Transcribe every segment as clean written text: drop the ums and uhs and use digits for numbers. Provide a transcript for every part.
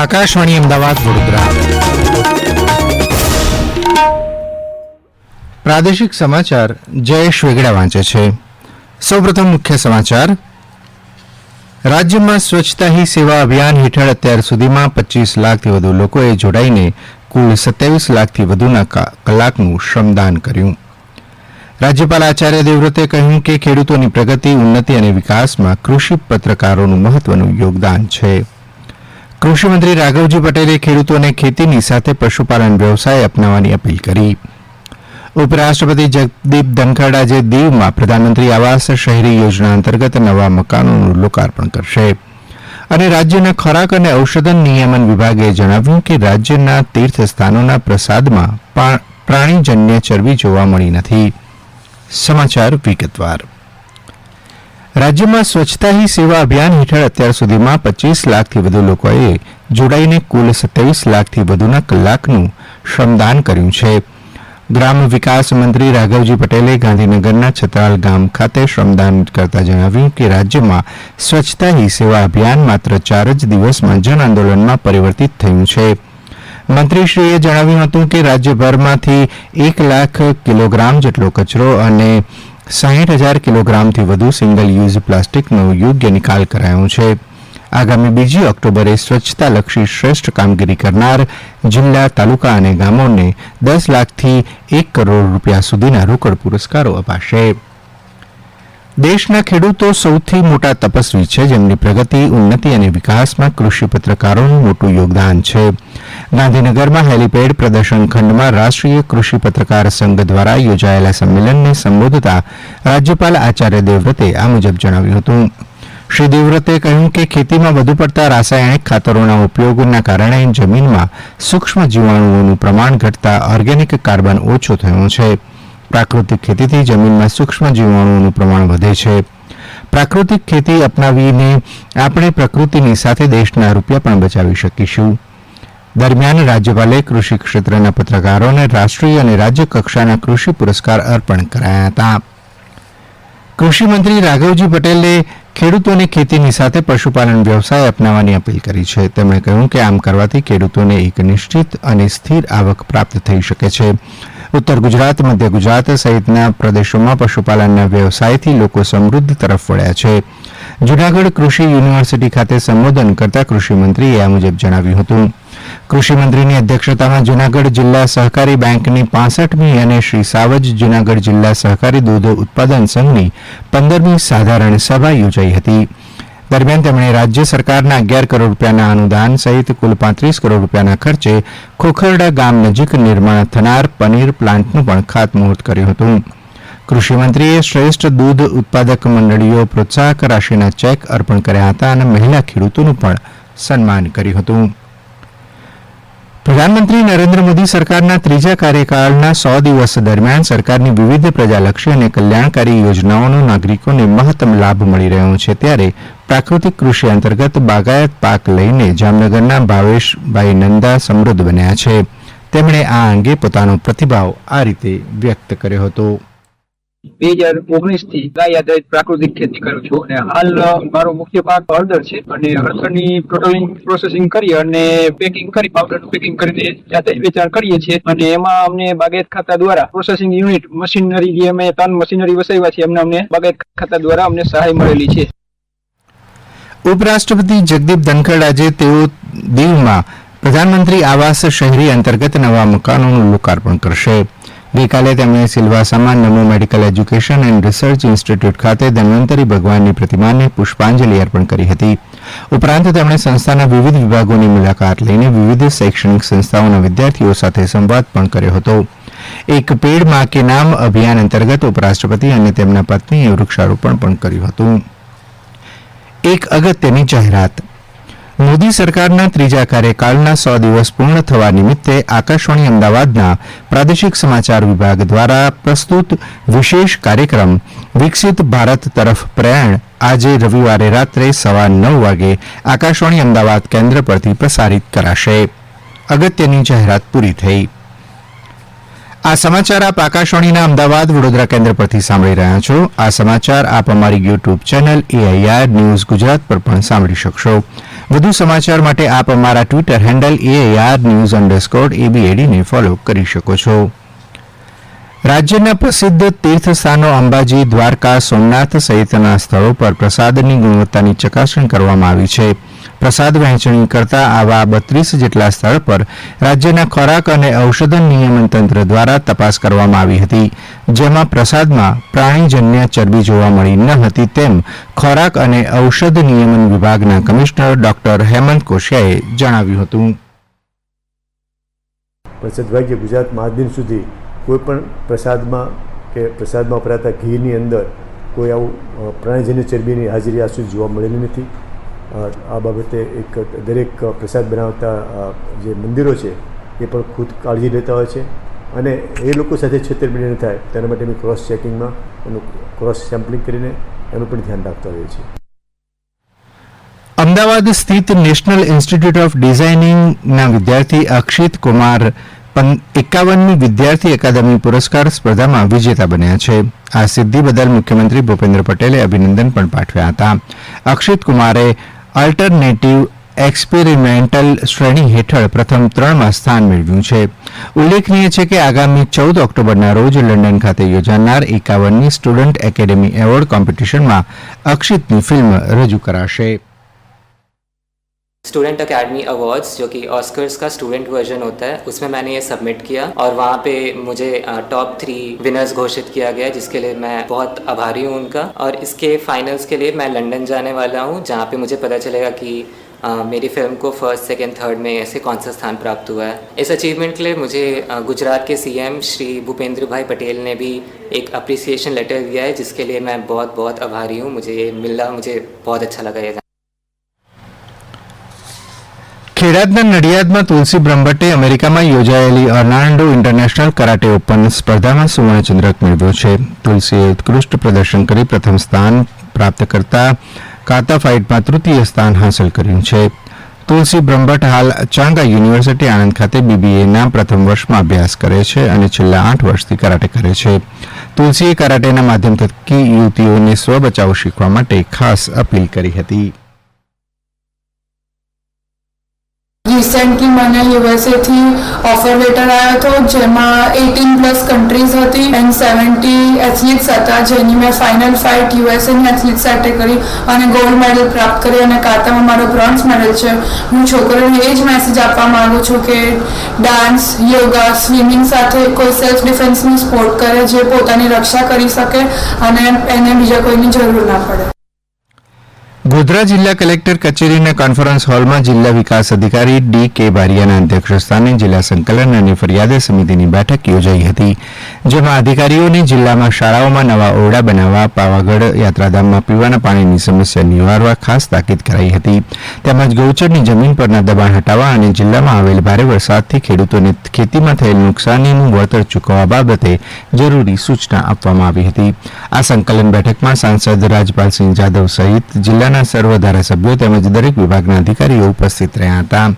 આકાશવાણી અમદાવાદ વડોદરા પ્રાદેશિક સમાચાર જયેશ વેગડા વાંચે છે. સૌપ્રથમ મુખ્ય સમાચાર. રાજ્યમાં સ્વચ્છતા હી સેવા અભિયાન હેઠળ અત્યાર સુધીમાં 25 લાખથી વધુ લોકોએ જોડાઈને કુલ 27 લાખથી વધુના કલાકનું શ્રમદાન કર્યું. રાજ્યપાલ આચાર્ય દેવવ્રતે કહ્યું કે ખેડૂતોની પ્રગતિ, ઉન્નતિ અને વિકાસમાં કૃષિ પત્રકારોનું મહત્વનું યોગદાન છે. કૃષિમંત્રી રાઘવજી પટેલે ખેડૂતોને ખેતીની સાથે પશુપાલન વ્યવસાય અપનાવવાની અપીલ કરી. ઉપરાષ્ટ્રપતિ જગદીપ ધનખડ આજે દીવમાં પ્રધાનમંત્રી આવાસ શહેરી યોજના અંતર્ગત નવા મકાનોનું લોકાર્પણ કરશે. અને રાજ્યના ખોરાક અને ઔષધન નિયમન વિભાગે જણાવ્યું કે રાજ્યના તીર્થસ્થાનોના પ્રસાદમાં પ્રાણીજન્ય ચરબી જોવા મળી નથી. સમાચાર વિગતવાર. રાજ્યમાં સ્વચ્છતા હી સેવા અભિયાન હેઠળ અત્યાર સુધીમાં 25 લાખથી વધુ લોકોએ જોડાઈને કુલ 27 લાખથી વધુના કલાકનું શ્રમદાન કર્યું છે. ગ્રામ વિકાસ મંત્રી રાઘવજી પટેલે ગાંધીનગરના છતાલ ગામ ખાતે શ્રમદાન કરતા જણાવ્યું કે રાજ્યમાં સ્વચ્છતા હી સેવા અભિયાન માત્ર 4 જ દિવસમાં જન આંદોલનમાં પરિવર્તિત થયું છે. મંત્રીશ્રીએ જણાવ્યું હતું કે રાજ્યભરમાંથી 1 લાખ કિલોગ્રામ જેટલો કચરો અને 60,000 કિલોગ્રામથી વધુ સિંગલ યુઝ પ્લાસ્ટિકનો યોગ્ય નિકાલ કરાયો છે. આગામી 2 ઓક્ટોબરે સ્વચ્છતાલક્ષી શ્રેષ્ઠ કામગીરી કરનાર જિલ્લા, તાલુકા અને ગામોને 10 લાખથી 1 કરોડ રૂપિયા સુધીના રોકડ પુરસ્કારો અપાશે. દેશના ખેડૂતો સૌથી મોટા તપસ્વી છે, જેમની પ્રગતિ, ઉન્નતિ અને વિકાસમાં કૃષિ પત્રકારોનું મોટું યોગદાન છે. ગાંધીનગરમાં હેલીપેડ પ્રદર્શન ખંડમાં રાષ્ટ્રીય કૃષિ પત્રકાર સંઘ દ્વારા યોજાયેલા સંમેલનને સંબોધતા રાજ્યપાલ આચાર્ય દેવવ્રતે આ મુજબ જણાવ્યું હતું. શ્રી દેવવ્રતે કહ્યું કે ખેતીમાં વધુ પડતા રાસાયણિક ખાતરોના ઉપયોગના કારણે જમીનમાં સૂક્ષ્મ જીવાણુઓનું પ્રમાણ ઘટતા ઓર્ગેનિક કાર્બન ઓછો થયો છે. પ્રાકૃતિક ખેતીથી જમીનમાં સૂક્ષ્મ જીવાણુઓનું પ્રમાણ વધે છે. પ્રાકૃતિક ખેતી અપનાવીને આપણે પ્રકૃતિની સાથે દેશના રૂપિયા પણ બચાવી શકીશું. દરમિયાન રાજ્યપાલે કૃષિ ક્ષેત્રના પત્રકારોને રાષ્ટ્રીય અને રાજ્ય કક્ષાના કૃષિ પુરસ્કાર અર્પણ કરાયા હતા. કૃષિમંત્રી રાઘવજી પટેલે ખેડૂતોને ખેતીની સાથે પશુપાલન વ્યવસાય અપનાવવાની અપીલ કરી છે. તેમણે કહ્યું કે આમ કરવાથી ખેડૂતોને એક નિશ્ચિત અને સ્થિર આવક પ્રાપ્ત થઈ શકે છે. ઉત્તર ગુજરાત, મધ્ય ગુજરાત સહિતના પ્રદેશોમાં પશુપાલનના વ્યવસાયથી લોકો સમૃદ્ધિ તરફ વળ્યા છે. જૂનાગઢ કૃષિ યુનિવર્સિટી ખાતે સંબોધન કરતા કૃષિમંત્રીએ આ મુજબ જણાવ્યું હતું. કૃષિમંત્રીની અધ્યક્ષતામાં જૂનાગઢ જિલ્લા સહકારી બેંકની 65મી અને શ્રી સાવજ જૂનાગઢ જિલ્લા સહકારી દૂધ ઉત્પાદન સંઘની 15મી સાધારણ સભા યોજાઈ હતી. દરમિયાન તેમણે રાજ્ય સરકારના 11 કરોડ રૂપિયાના અનુદાન સહિત કુલ 35 કરોડ રૂપિયાના ખર્ચે ખોખરડા ગામ નજીક નિર્માણ થનાર પનીર પ્લાન્ટનું પણ ખાતમુહૂર્ત કર્યું હતું. કૃષિમંત્રીએ શ્રેષ્ઠ દૂધ ઉત્પાદક મંડળીઓ પ્રોત્સાહક રાશિના ચેક અર્પણ કર્યા હતા અને મહિલા ખેડૂતોનું પણ સન્માન કર્યું હતું. પ્રધાનમંત્રી નરેન્દ્ર મોદી સરકારના 3જા કાર્યકાળના 100 દિવસ દરમિયાન સરકારની વિવિધ પ્રજાલક્ષી અને કલ્યાણકારી યોજનાઓનો નાગરિકોને મહત્તમ લાભ મળી રહ્યો છે. ત્યારે પ્રાકૃતિક કૃષિ અંતર્ગત બાગાયત પાક લઈને જામનગરના ભાવેશભાઈ નંદા સમૃદ્ધ બન્યા છે. તેમણે આ અંગે પોતાનો પ્રતિભાવ આ રીતે વ્યક્ત કર્યો હતો. 2019 થી ગાય આધારિત પ્રાકૃતિક ખેતી કરું છું અને હાલ મારો મુખ્ય પાક હળદર છે અને હળદરની ટોટલ પ્રોસેસિંગ કરી અને પેકિંગ કરી પાવડરનું પેકિંગ કરીને જાતે વેચાણ કરીએ છીએ અને એમાં અમને બાગાયત ખાતા દ્વારા પ્રોસેસિંગ યુનિટ મશીનરી જે અમે 3 મશીનરી વસાવ્યા છે એમને અમને બાગાયત ખાતા દ્વારા અમને સહાય મળેલી છે. ઉપરાષ્ટ્રપતિ જગદીપ ધનખડ આજે તેઓ દીવમાં પ્રધાનમંત્રી આવાસ શહેરી અંતર્ગત નવા મકાનોનું લોકાર્પણ કરશે. ગઈકાલે તેમણે સિલવાસામાં Namo medical education and research institute ખાતે ધન્વંતરી ભગવાનની પ્રતિમાને પુષ્પાંજલિ અર્પણ કરી હતી. ઉપરાંત તેમણે સંસ્થાના વિવિધ વિભાગોની મુલાકાત લઈને વિવિધ શૈક્ષણિક સંસ્થાઓના વિદ્યાર્થીઓ સાથે સંવાદ પણ કર્યો હતો. એક પેડ માં કે નામ અભિયાન અંતર્ગત ઉપરાષ્ટ્રપતિ અને તેમના પત્નીએ વૃક્ષારોપણ પણ કર્યું હતું. એક અગત્યની જાહેરાત. મોદી સરકારના 3જા કાર્યકાળના 100 દિવસ પૂર્ણ થવા નિમિત્તે આકાશવાણી અમદાવાદના પ્રાદેશિક સમાચાર વિભાગ દ્વારા પ્રસ્તુત વિશેષ કાર્યક્રમ વિકસિત ભારત તરફ પ્રયાણ આજે રવિવારે રાત્રે 9:15 વાગે આકાશવાણી અમદાવાદ કેન્દ્ર પરથી પ્રસારિત કરાશે. અગત્યની જાહેરાત પૂરી થઈ. આ સમાચાર આપ આકાશવાણીના અમદાવાદ વડોદરા કેન્દ્ર પરથી સાંભળી રહ્યા છો. આ સમાચાર આપ અમારી YouTube channel AIR news Gujarat પર પણ સાંભળી શકશો. વધુ સમાચાર માટે આપ અમારા ટ્વિટર હેન્ડલ AIR_news_ABAD ને ફોલો કરી શકો છો. રાજ્યના પ્રસિદ્ધ તીર્થસ્થાનો અંબાજી, દ્વારકા, સોમનાથ સહિતના સ્થળો પર પ્રસાદની ગુણવત્તાની ચકાસણી કરવામાં આવી છે. પ્રસાદ વહેંચણી કરતા આવા 32 જેટલા સ્થળ પર રાજ્યના ખોરાક અને ઔષધ નિયમન તંત્ર દ્વારા તપાસ કરવામાં આવી હતી, જેમાં પ્રસાદમાં પ્રાણીજન્ય ચરબી જોવા મળી ન હતી તેમ ખોરાક અને ઔષધ નિયમન વિભાગના કમિશનર ડોક્ટર હેમંત કોશિયાએ જણાવ્યું હતું. પ્રસાદ ભાઈ ગુજરાતમાં આજ દિન સુધી કોઈપણ પ્રસાદમાં કે પ્રસાદમાં વપરાતા ઘીની અંદર કોઈ આવું પ્રાણીજન્ય ચરબીની હાજરી આજ સુધી જોવા મળેલી નથી. આ બાબતે દરેક પ્રસાદ બનાવતા જે મંદિરો છે એ પણ ખુદ કાળજી લેતા હોય છે અને એ લોકો સાથે છેતરપિંડી ન થાય તેના માટે અમે ક્રોસ ચેકિંગમાં એનું ક્રોસ સેમ્પલિંગ કરીને એનું પણ ધ્યાન રાખતા હોઈએ છીએ. અમદાવાદ સ્થિત નેશનલ ઇન્સ્ટિટ્યૂટ ઓફ ડિઝાઇનિંગના વિદ્યાર્થી અક્ષિત કુમાર 51મી વિદ્યાર્થી અકાદમી પુરસ્કાર સ્પર્ધામાં વિજેતા બન્યા છે. આ સિદ્ધિ બદલ મુખ્યમંત્રી ભૂપેન્દ્ર પટેલે અભિનંદન પણ પાઠવ્યા હતા. અક્ષિત કુમારે અલ્ટરનેટિવ એક્સપેરિમેન્ટલ શ્રેણી હેઠળ પ્રથમ 3માં સ્થાન મેળવ્યું છે. ઉલ્લેખનીય છે કે આગામી 14 ઓક્ટોબરના રોજ લંડન ખાતે યોજાનાર 51મી સ્ટુડન્ટ એકેડમી એવોર્ડ કોમ્પિટિશનમાં અક્ષિતની ફિલ્મ રજૂ કરાશે. स्टूडेंट अकेडमी अवार्ड्स जो कि ऑस्कर्स का स्टूडेंट वर्जन होता है उसमें मैंने ये सबमिट किया और वहाँ पे मुझे टॉप 3 विनर्स घोषित किया गया जिसके लिए मैं बहुत आभारी हूँ उनका. और इसके फाइनल्स के लिए मैं लंदन जाने वाला हूँ जहाँ पे मुझे पता चलेगा कि मेरी फिल्म को फर्स्ट, सेकंड, थर्ड में ऐसे कौन सा स्थान प्राप्त हुआ है. इस अचीवमेंट के लिए मुझे गुजरात के CM श्री भूपेंद्र भाई पटेल ने भी एक अप्रिसिएशन लेटर दिया है जिसके लिए मैं बहुत बहुत आभारी हूँ. मुझे ये मिला, मुझे बहुत अच्छा लगा ये. ખેડાદના નડિયાદમાં તુલસી બ્રહ્મભટ્ટે અમેરિકામાં યોજાયેલી ઓર્લાન્ડો ઇન્ટરનેશનલ કરાટે ઓપન સ્પર્ધામાં સુવર્ણચંદ્રક મેળવ્યો છે. તુલસીએ ઉત્કૃષ્ટ પ્રદર્શન કરી પ્રથમ સ્થાન પ્રાપ્ત કરતા કાતા ફાઇટમાં તૃતીય સ્થાન હાંસલ કર્યું છે. તુલસી બ્રહ્મભટ્ટ હાલ ચાંગા યુનિવર્સિટી આણંદ ખાતે BBAના પ્રથમ વર્ષમાં અભ્યાસ કરે છે અને છેલ્લા 8 વર્ષથી કરાટે કરે છે. તુલસીએ કરાટેના માધ્યમ થકી યુવતીઓને સ્વબચાવ શીખવા માટે ખાસ અપીલ કરી હતી. રિસેન્ટલી મને યુએસએથી ઓફર લેટર આવ્યો હતો જેમાં 18+ કન્ટ્રીઝ હતી એન્ડ 70 એથ્લીટ્સ હતા જેની મેં ફાઇનલ ફાઇટ યુએસએની એથ્લીટ સાથે કરી અને ગોલ્ડ મેડલ પ્રાપ્ત કરી અને કાતામાં મારો બ્રોન્ઝ મેડલ છે. હું છોકરીઓને એ જ મેસેજ આપવા માગું છું કે ડાન્સ, યોગા, સ્વિમિંગ સાથે કોઈ સેલ્ફ ડિફેન્સનું સ્પોર્ટ કરે જે પોતાની રક્ષા કરી શકે અને એને બીજા કોઈની જરૂર ના પડે. ગોધરા જિલ્લા કલેક્ટર કચેરીના કોન્ફરન્સ હોલમાં જિલ્લા વિકાસ અધિકારી DK બારિયાના અધ્યક્ષસ્થાને જિલ્લા સંકલન અને ફરિયાદ સમિતિની બેઠક યોજાઈ હતી, જેમાં અધિકારીઓને જિલ્લામાં શાળાઓમાં નવા ઓરડા બનાવવા, પાવાગઢ યાત્રાધામમાં પીવાના પાણીની સમસ્યા નિવારવા ખાસ તાકીદ કરાઈ હતી. તેમજ ગૌચરની જમીન પરના દબાણ હટાવવા અને જિલ્લામાં આવેલ ભારે વરસાદથી ખેડૂતોને ખેતીમાં થયેલ નુકસાનીનું વળતર ચૂકવવા બાબતે જરૂરી સૂચના આપવામાં આવી હતી. આ સંકલન બેઠકમાં સાંસદ રાજપાલસિંહ જાદવ સહિત જિલ્લાના સર્વ ધારાસભ્યો તેમજ દરેક વિભાગના અધિકારીઓ ઉપસ્થિત રહ્યા હતા.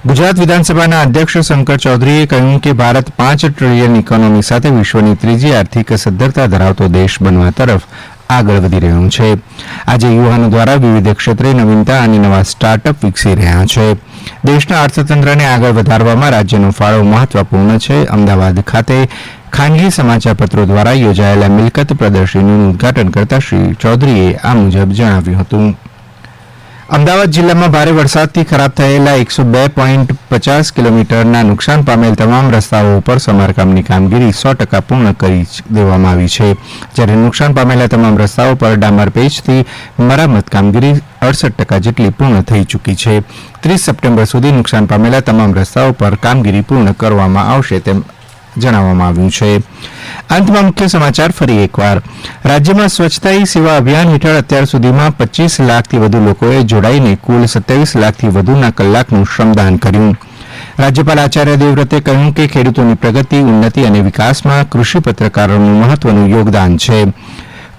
ગુજરાત વિધાનસભાના અધ્યક્ષ શંકર ચૌધરીએ કહ્યું કે ભારત 5 ટ્રિલિયન ઇકોનોમી સાથે વિશ્વની ત્રીજી આર્થિક સદ્ધરતા ધરાવતો દેશ બનવા તરફ આગળ વધી રહ્યું છે. આજે યુવાનો દ્વારા વિવિધ ક્ષેત્રે નવીનતા અને નવા સ્ટાર્ટઅપ વિકસી રહ્યા છે. દેશના અર્થતંત્રને આગળ વધારવામાં રાજ્યનો ફાળો મહત્વપૂર્ણ છે. અમદાવાદ ખાતે ખાનગી સમાચારપત્રો દ્વારા યોજાયેલા મિલકત પ્રદર્શનીનું ઉદઘાટન કરતા શ્રી ચૌધરીએ આ મુજબ જણાવ્યું હતું. અમદાવાદ જિલ્લામાં ભારે વરસાદથી ખરાબ થયેલા 102.50 કિલોમીટરના નુકસાન પામેલ તમામ રસ્તાઓ ઉપર સમારકામની કામગીરી 100% પૂર્ણ કરી દેવામાં આવી છે, જ્યારે નુકસાન પામેલા તમામ રસ્તાઓ પર ડામર પેચથી મરામત કામગીરી 68% જેટલી પૂર્ણ થઈ ચૂકી છે. 30 સપ્ટેમ્બર સુધી નુકસાન પામેલા તમામ રસ્તાઓ પર કામગીરી પૂર્ણ કરવામાં આવશે તેમ જણાવવામાં આવ્યું છે. અંતમાં મુખ્ય સમાચાર ફરી એકવાર. રાજ્યમાં સ્વચ્છતા હી સેવા અભિયાન હેઠળ અત્યાર સુધીમાં 25 લાખથી વધુ લોકોએ જોડાઈને કુલ 27 લાખથી વધુના કલાકનું શ્રમદાન કર્યું. રાજ્યપાલ આચાર્ય દેવવ્રતે કહ્યું કે ખેડૂતોની પ્રગતિ, ઉન્નતિ અને વિકાસમાં કૃષિ પત્રકારોનું મહત્વનું યોગદાન છે.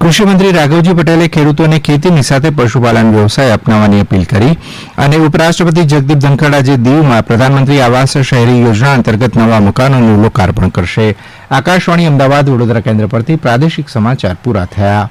કૃષિમંત્રી રાઘવજી પટેલે ખેડૂતોને ખેતીની સાથે પશુપાલન વ્યવસાય અપનાવવાની અપીલ કરી અને ઉપરાષ્ટ્રપતિ જગદીપ ધનખડ આજે દીવમાં પ્રધાનમંત્રી આવાસ શહેરી યોજના અંતર્ગત નવા મકાનોનું લોકાર્પણ કરશે. આકાશવાણી અમદાવાદ વડોદરા કેન્દ્ર પરથી પ્રાદેશિક સમાચાર પૂરા થયા.